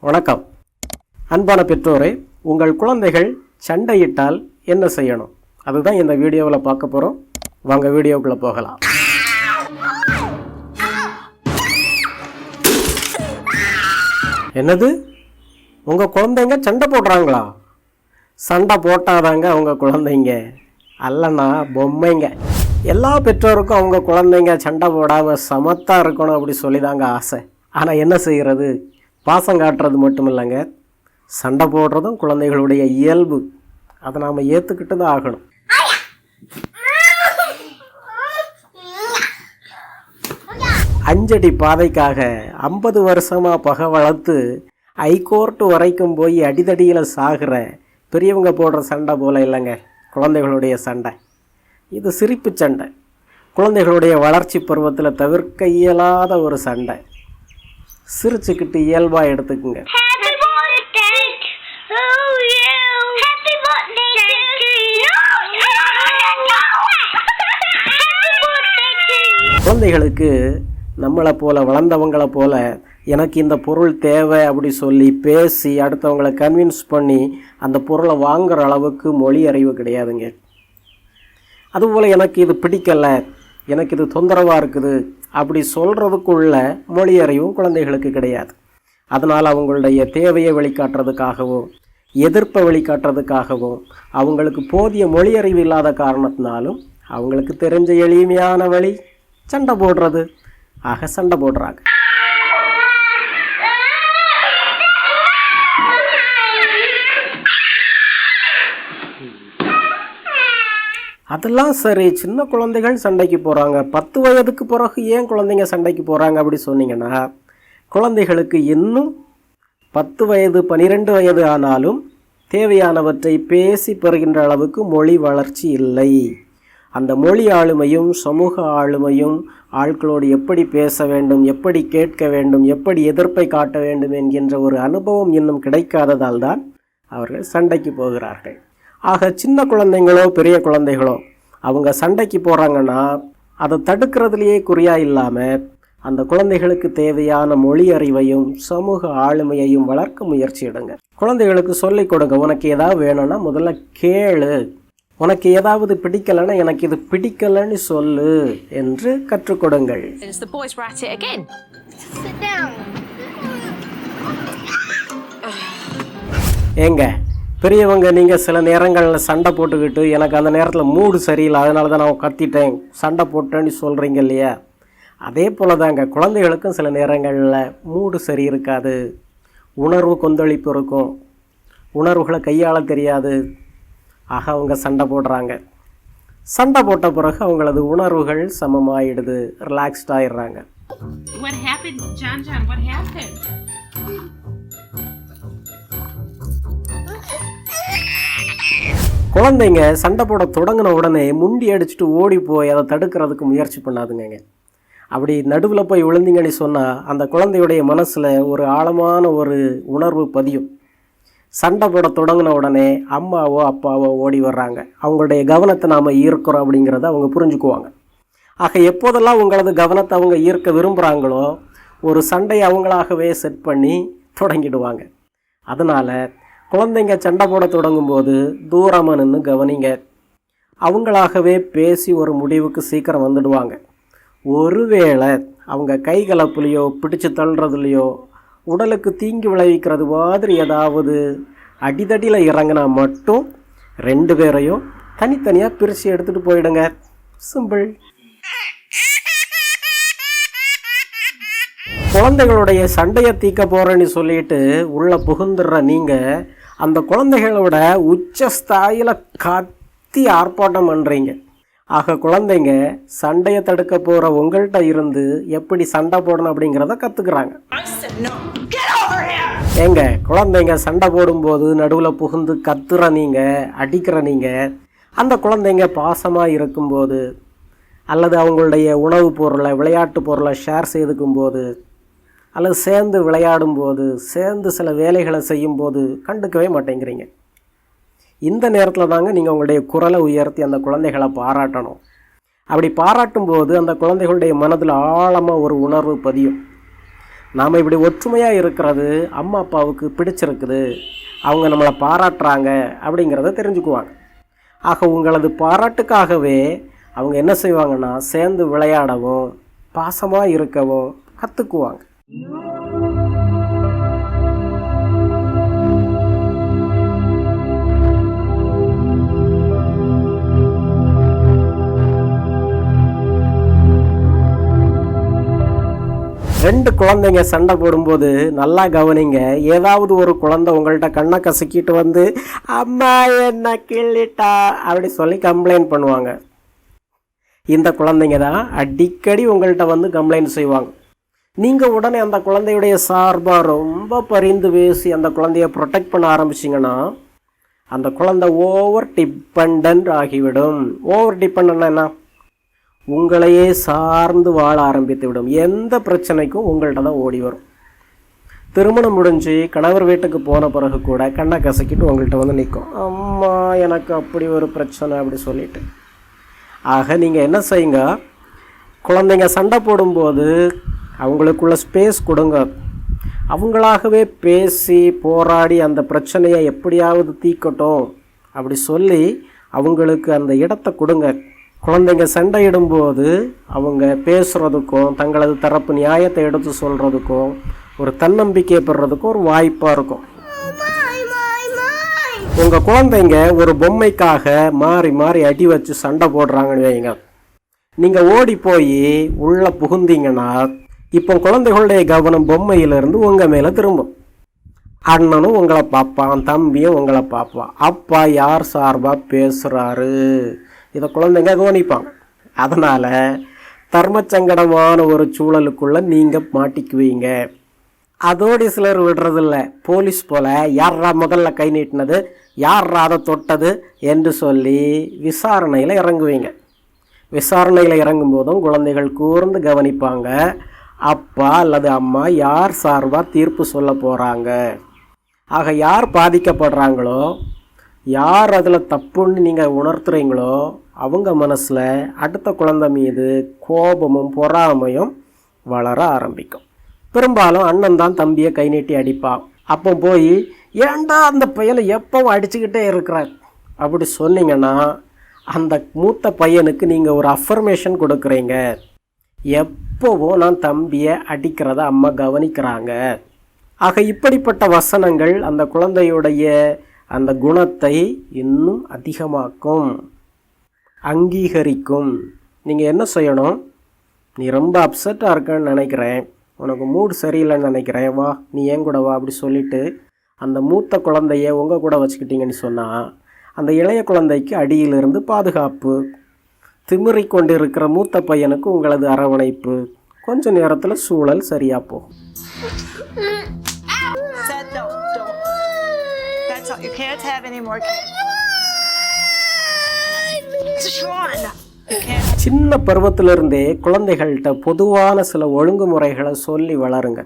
வணக்கம். அன்பான பெற்றோரே, உங்கள் குழந்தைகள் சண்டையிட்டால் என்ன செய்யணும்? அதுதான் இந்த வீடியோவில் பார்க்க போகிறோம். வாங்க வீடியோக்குள்ளே போகலாம். என்னது, உங்கள் குழந்தைங்க சண்டை போடுறாங்களா? சண்டை போட்டாதாங்க அவங்க குழந்தைங்க, அல்லனா பொம்மைங்க. எல்லா பெற்றோருக்கும் அவங்க குழந்தைங்க சண்டை போடாமல் சமத்தாக இருக்கணும் அப்படி சொல்லி தாங்க ஆசை. ஆனால் என்ன செய்கிறது? பாசம் காட்டுறது மட்டும் இல்லைங்க, சண்டை போடுறதும் குழந்தைகளுடைய இயல்பு. அதை நாம் ஏற்றுக்கிட்டு தான் ஆகணும். அஞ்சடி பாதைக்காக 50 வருஷமாக பகை வளர்த்து ஹைகோர்ட்டு வரைக்கும் போய் அடிதடியில் சாகிற பெரியவங்க போடுற சண்டை போல் இல்லைங்க குழந்தைகளுடைய சண்டை. இது சிரிப்பு சண்டை, குழந்தைகளுடைய வளர்ச்சி பருவத்தில் தவிர்க்க இயலாத ஒரு சண்டை. சிரிச்சுக்கிட்டு இயல்பாக எடுத்துக்குங்க. குழந்தைகளுக்கு நம்மளை போல் வளர்ந்தவங்களை போல் எனக்கு இந்த பொருள் தேவை அப்படி சொல்லி பேசி அடுத்தவங்களை கன்வின்ஸ் பண்ணி அந்த பொருளை வாங்குகிற அளவுக்கு மொழி அறிவு கிடையாதுங்க. அதுபோல் எனக்கு இது பிடிக்கலை, எனக்கு இது தொந்தரவாக இருக்குது அப்படி சொல்கிறதுக்குள்ள மொழி அறிவும் குழந்தைகளுக்கு கிடையாது. அதனால் அவங்களுடைய தேவையை வெளிக்காட்டுறதுக்காகவும் எதிர்ப்பை வெளிக்காட்டுறதுக்காகவும் அவங்களுக்கு போதிய மொழி அறிவு இல்லாத காரணத்தினாலும் அவங்களுக்கு தெரிஞ்ச எளிமையான வழி சண்டை போடுறது. ஆக சண்டை போடுறாங்க. அதெல்லாம் சரி, சின்ன குழந்தைகள் சண்டைக்கு போகிறாங்க, 10 வயதுக்கு பிறகு ஏன் குழந்தைங்க சண்டைக்கு போகிறாங்க அப்படி சொன்னீங்கன்னா, குழந்தைகளுக்கு இன்னும் 10 வயது 12 வயது ஆனாலும் தேவையானவற்றை பேசி பெறுகின்ற அளவுக்கு மொழி வளர்ச்சி இல்லை. அந்த மொழி ஆளுமையும் சமூக ஆளுமையும் ஆட்களோடு எப்படி பேச வேண்டும், எப்படி கேட்க வேண்டும், எப்படி எதிர்ப்பை காட்ட வேண்டும் என்கின்ற ஒரு அனுபவம் இன்னும் கிடைக்காததால் தான் அவர்கள் சண்டைக்கு போகிறார்கள். ஆக சின்ன குழந்தைங்களோ பெரிய குழந்தைகளோ அவங்க சண்டைக்கு போகிறாங்கன்னா அதை தடுக்கிறதுலையே குறியாக இல்லாமல் அந்த குழந்தைகளுக்கு தேவையான மொழி அறிவையும் சமூக ஆளுமையையும் வளர்க்க முயற்சி எடுங்க. குழந்தைகளுக்கு சொல்லிக் கொடுங்க, உனக்கு ஏதாவது வேணும்னா முதல்ல கேளு, உனக்கு ஏதாவது பிடிக்கலைன்னா எனக்கு இது பிடிக்கலன்னு சொல்லு என்று கற்றுக் கொடுங்கள். ஏங்க பெரியவங்க, நீங்கள் சில நேரங்களில் சண்டை போட்டுக்கிட்டு எனக்கு அந்த நேரத்தில் மூடு சரியில்லை அதனால தான் நான் கத்திட்டேன் சண்டை போட்டேன்னு சொல்கிறீங்க இல்லையா? அதே போல் தாங்க குழந்தைகளுக்கும் சில நேரங்களில் மூடு சரி இருக்காது, உணர்வு கொந்தளிப்பு இருக்கும், உணர்வுகளை கையாள தெரியாது. ஆக அவங்க சண்டை போடுறாங்க. சண்டை போட்ட பிறகு அவங்களது உணர்வுகள் சமமாயிடுது, ரிலாக்ஸ்ட் ஆயிடுறாங்க. குழந்தைங்க சண்டை போட தொடங்கின உடனே முண்டி அடிச்சுட்டு ஓடி போய் அதை தடுக்கிறதுக்கு முயற்சி பண்ணாதுங்க. அப்படி நடுவில் போய் விழுந்தீங்கன்னு சொன்னால் அந்த குழந்தையுடைய மனசில் ஒரு ஆழமான ஒரு உணர்வு பதியும். சண்டை போட தொடங்கின உடனே அம்மாவோ அப்பாவோ ஓடி வர்றாங்க, அவங்களுடைய கவனத்தை நாம் ஈர்க்கிறோம் அப்படிங்கிறத அவங்க புரிஞ்சுக்குவாங்க. ஆக எப்போதெல்லாம் உங்களது கவனத்தை அவங்க ஈர்க்க விரும்புகிறாங்களோ ஒரு சண்டையை அவங்களாகவே செட் பண்ணி தொடங்கிடுவாங்க. அதனால் குழந்தைங்க சண்டை போட தொடங்கும்போது தூரமாக நின்று கவனிங்க. அவங்களாகவே பேசி ஒரு முடிவுக்கு சீக்கிரம் வந்துடுவாங்க. ஒருவேளை அவங்க கைகலப்புலையோ பிடிச்சு தள்ளுறதுலையோ உடலுக்கு தீங்கு விளைவிக்கிறது மாதிரி ஏதாவது அடிதடியில் இறங்கினா மட்டும் 2 பேரையும் தனித்தனியாக பிரித்து எடுத்துகிட்டு போயிடுங்க. சிம்பிள். குழந்தைகளுடைய சண்டையை தீக்க போகிறேன்னு சொல்லிட்டு உள்ளே புகுந்துடுற நீங்கள் அந்த குழந்தைகளோட உச்சஸ்தாயில் கத்தி ஆர்ப்பாட்டம் பண்ணுறீங்க. ஆக குழந்தைங்க சண்டையை தடுக்க போகிற உங்கள்கிட்ட இருந்து எப்படி சண்டை போடணும் அப்படிங்கிறத கற்றுக்குறாங்க. ஏங்க குழந்தைங்க சண்டை போடும்போது நடுவில் புகுந்து கத்துற நீங்கள், அடிக்கிற நீங்கள், அந்த குழந்தைங்க பாசமாக இருக்கும்போது அல்லது அவங்களுடைய உணவு பொருளை விளையாட்டு பொருளை ஷேர் செய்துக்கும்போது அல்லது சேர்ந்து விளையாடும்போது சேர்ந்து சில வேலைகளை செய்யும்போது கண்டுக்கவே மாட்டேங்கிறீங்க. இந்த நேரத்தில் தாங்க நீங்கள் உங்களுடைய குரலை உயர்த்தி அந்த குழந்தைகளை பாராட்டணும். அப்படி பாராட்டும் போது அந்த குழந்தைகளுடைய மனதில் ஆழமாக ஒரு உணர்வு பதியும். நாம் இப்படி ஒற்றுமையாக இருக்கிறது அம்மா அப்பாவுக்கு பிடிச்சிருக்குது, அவங்க நம்மளை பாராட்டுறாங்க அப்படிங்கிறத தெரிஞ்சுக்குவாங்க. ஆக உங்களது பாராட்டுக்காகவே அவங்க என்ன செய்வாங்கன்னா சேர்ந்து விளையாடவும் பாசமாக இருக்கவும் கற்றுக்குவாங்க. ரெண்டு குழந்தைங்க சண்டை போடும்போது நல்லா கவனிங்க. ஏதாவது ஒரு குழந்தை உங்கள்கிட்ட கண்ணை கசக்கிட்டு வந்து அம்மா என்ன கிள்ளிட்டா அப்படி சொல்லி கம்ப்ளைண்ட் பண்ணுவாங்க. இந்த குழந்தைங்க தான் அடிக்கடி உங்கள்கிட்ட வந்து கம்ப்ளைண்ட் செய்வாங்க. நீங்கள் உடனே அந்த குழந்தையுடைய சார்பாக ரொம்ப பரிந்து பேசி அந்த குழந்தைய ப்ரொடெக்ட் பண்ண ஆரம்பிச்சிங்கன்னா அந்த குழந்தை ஓவர் டிபெண்ட் ஆகிவிடும். ஓவர் டிபெண்ட்னா என்ன? உங்களையே சார்ந்து வாழ ஆரம்பித்து விடும். எந்த பிரச்சனைக்கும் உங்கள்கிட்ட தான் ஓடி வரும். திருமணம் முடிஞ்சு கணவர் வீட்டுக்கு போன பிறகு கூட கண்ணை கசக்கிட்டு உங்கள்கிட்ட வந்து நிற்கும், அம்மா எனக்கு அப்படி ஒரு பிரச்சனை அப்படி சொல்லிட்டு. ஆக நீங்கள் என்ன செய்யுங்க, குழந்தைங்க சண்டை போடும்போது அவங்களுக்குள்ள ஸ்பேஸ் கொடுங்க. அவங்களாகவே பேசி போராடி அந்த பிரச்சனையை எப்படியாவது தீர்க்கட்டும் அப்படி சொல்லி அவங்களுக்கு அந்த இடத்த கொடுங்க. குழந்தைங்க சண்டையிடும்போது அவங்க பேசுகிறதுக்கும் தங்களது தரப்பு நியாயத்தை எடுத்து சொல்கிறதுக்கும் ஒரு தன்னம்பிக்கை பெறுறதுக்கும் ஒரு வாய்ப்பாக இருக்கும். உங்கள் குழந்தைங்க ஒரு பொம்மைக்காக மாறி மாறி அடி வச்சு சண்டை போடுறாங்கன்னு வைங்க, நீங்கள் ஓடி போய் உள்ளே புகுந்தீங்கன்னா இப்போ குழந்தைகளுடைய கவனம் பொம்மையிலிருந்து உங்கள் மேலே திரும்பும். அண்ணனும் உங்களை பார்ப்பான், தம்பியும் உங்களை பார்ப்பான். அப்பா யார் சார்பாக பேசுகிறாரு இதை குழந்தைங்க கவனிப்பாங்க. அதனால் தர்மச்சங்கடமான ஒரு சூழலுக்குள்ளே நீங்கள் மாட்டிக்குவீங்க. அதோடு சிலர் விடுறதில்ல, போலீஸ் போல் யாரா முதல்ல கை நீட்டினது, யாரா அதை தொட்டது என்று சொல்லி விசாரணையில் இறங்குவீங்க. விசாரணையில் இறங்கும் போதும் குழந்தைகள் கூர்ந்து கவனிப்பாங்க, அப்பா அல்லது அம்மா யார் சார்பாக தீர்ப்பு சொல்ல போகிறாங்க. ஆக யார் பாதிக்கப்படுறாங்களோ, யார் அதில் தப்புன்னு நீங்கள் உணர்த்துறீங்களோ அவங்க மனசில் அடுத்த குழந்தை மீது கோபமும் பொறாமையும் வளர ஆரம்பிக்கும். பெரும்பாலும் அண்ணன் தான் தம்பியை கை நீட்டி அடிப்பான். அப்போ போய் ஏன்டா அந்த பையனை எப்பவும் அடிச்சுக்கிட்டே இருக்கிறார் அப்படி சொன்னீங்கன்னா அந்த மூத்த பையனுக்கு நீங்கள் ஒரு அஃபர்மேஷன் கொடுக்குறீங்க, எப்போவும் நான் தம்பியை அடிக்கிறத அம்மா கவனிக்கிறாங்க. ஆக இப்படிப்பட்ட வசனங்கள் அந்த குழந்தையுடைய அந்த குணத்தை இன்னும் அதிகமாக்கும், அங்கீகரிக்கும். நீங்கள் என்ன செய்யணும், நீ ரொம்ப அப்செட்டாக இருக்கன்னு நினைக்கிறேன், உனக்கு மூடு சரியில்லைன்னு நினைக்கிறேன், வா நீ ஏன் கூட வா அப்படி சொல்லிவிட்டு அந்த மூத்த குழந்தைய உங்கள் கூட வச்சுக்கிட்டீங்கன்னு சொன்னால் அந்த இளைய குழந்தைக்கு அடியிலிருந்து பாதுகாப்பு. திமிரி கொண்டு இருக்கிற மூத்த பையனுக்கு உங்களது அரவணைப்பு. கொஞ்ச நேரத்தில் சூழல் சரியாக போகும். You can't have any more kids. சின்ன பருவத்திலிருந்தே குழந்தைகள்கிட்ட பொதுவான சில ஒழுங்குமுறைகளை சொல்லி வளருங்க.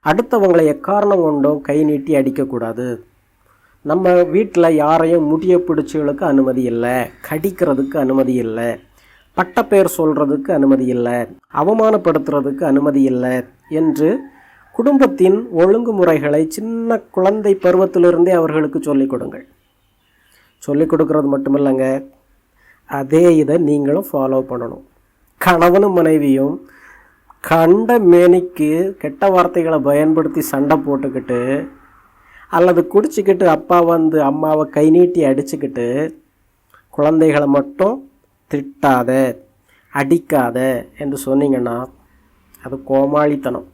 அடுத்தவங்களை எக்காரணம் கொண்டும் கை நீட்டி அடிக்கக்கூடாது. நம்ம வீட்டில் யாரையும் முடிய பிடிச்சவங்களுக்கு அனுமதி இல்லை, கடிக்கிறதுக்கு அனுமதி இல்லை, பட்டப்பெயர் சொல்கிறதுக்கு அனுமதி இல்லை, அவமானப்படுத்துறதுக்கு அனுமதி இல்லை என்று குடும்பத்தின் ஒழுங்குமுறைகளை சின்ன குழந்தை பருவத்திலிருந்தே அவர்களுக்கு சொல்லிக் கொடுங்கள். சொல்லிக் கொடுக்கறது மட்டுமில்லைங்க, அதே இதை நீங்களும் ஃபாலோ பண்ணணும். கணவனும் மனைவியும் கண்ட மேனிக்கு கெட்ட வார்த்தைகளை பயன்படுத்தி சண்டை போட்டுக்கிட்டு அல்லது குடிச்சிக்கிட்டு அப்பா வந்து அம்மாவை கை நீட்டி அடிச்சுக்கிட்டு குழந்தைகளை மட்டும் திட்டாத அடிக்காத என்று சொன்னீங்கன்னா அது கோமாளித்தனம்.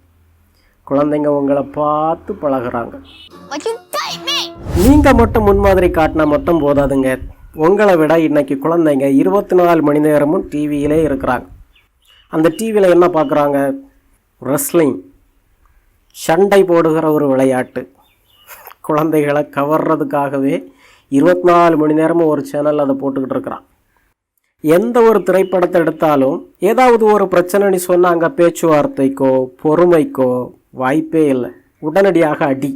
குழந்தைங்க உங்களை பார்த்து பழகுறாங்க. நீங்கள் மட்டும் முன்மாதிரி காட்டினா மட்டும் போதாதுங்க. உங்களை விட இன்னைக்கு குழந்தைங்க 24 மணி நேரமும் டிவியிலே இருக்கிறாங்க. அந்த டிவியில் என்ன பார்க்குறாங்க? ரெஸ்லிங், சண்டை போடுகிற ஒரு விளையாட்டு. குழந்தைகளை கவர்றதுக்காகவே 24 மணி நேரமும் ஒரு சேனல் அதை போட்டுக்கிட்டு இருக்கிறான். எந்த ஒரு திரைப்படத்தை எடுத்தாலும் ஏதாவது ஒரு பிரச்சனைன்னு சொன்னால் அங்கே பேச்சுவார்த்தைக்கோ பொறுமைக்கோ வாய்ப்பே இல்லை. உடனடியாக அடி.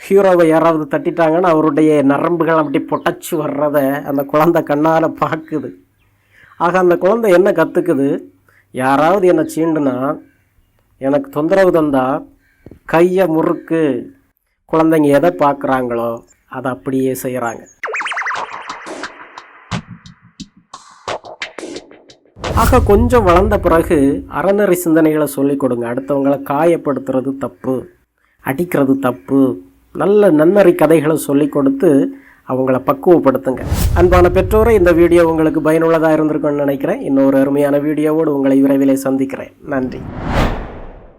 ஹீரோவை யாராவது தட்டிட்டாங்கன்னா அவருடைய நரம்புகள் அப்படி பொட்டச்சு வர்றத அந்த குழந்தை கண்ணால் பார்க்குது. ஆக அந்த குழந்தை என்ன கற்றுக்குது? யாராவது என்னை சீண்டுனா எனக்கு தொந்தரவு தந்தா கையை முறுக்கு. குழந்தைங்க எதை பார்க்குறாங்களோ அதை அப்படியே செய்கிறாங்க. ஆக கொஞ்சம் வளர்ந்த பிறகு அறநெறி சிந்தனைகளை சொல்லிக் கொடுங்க. அடுத்தவங்களை காயப்படுத்துறது தப்பு, அடிக்கிறது தப்பு, நல்ல நன்னறி கதைகளை சொல்லிக் கொடுத்து அவங்கள பக்குவப்படுத்துங்க. அன்பான பெற்றோரை, இந்த வீடியோ உங்களுக்கு பயனுள்ளதாக இருந்திருக்கும்னு நினைக்கிறேன். இன்னொரு அருமையான வீடியோவோடு உங்களை விரைவிலே சந்திக்கிறேன். நன்றி.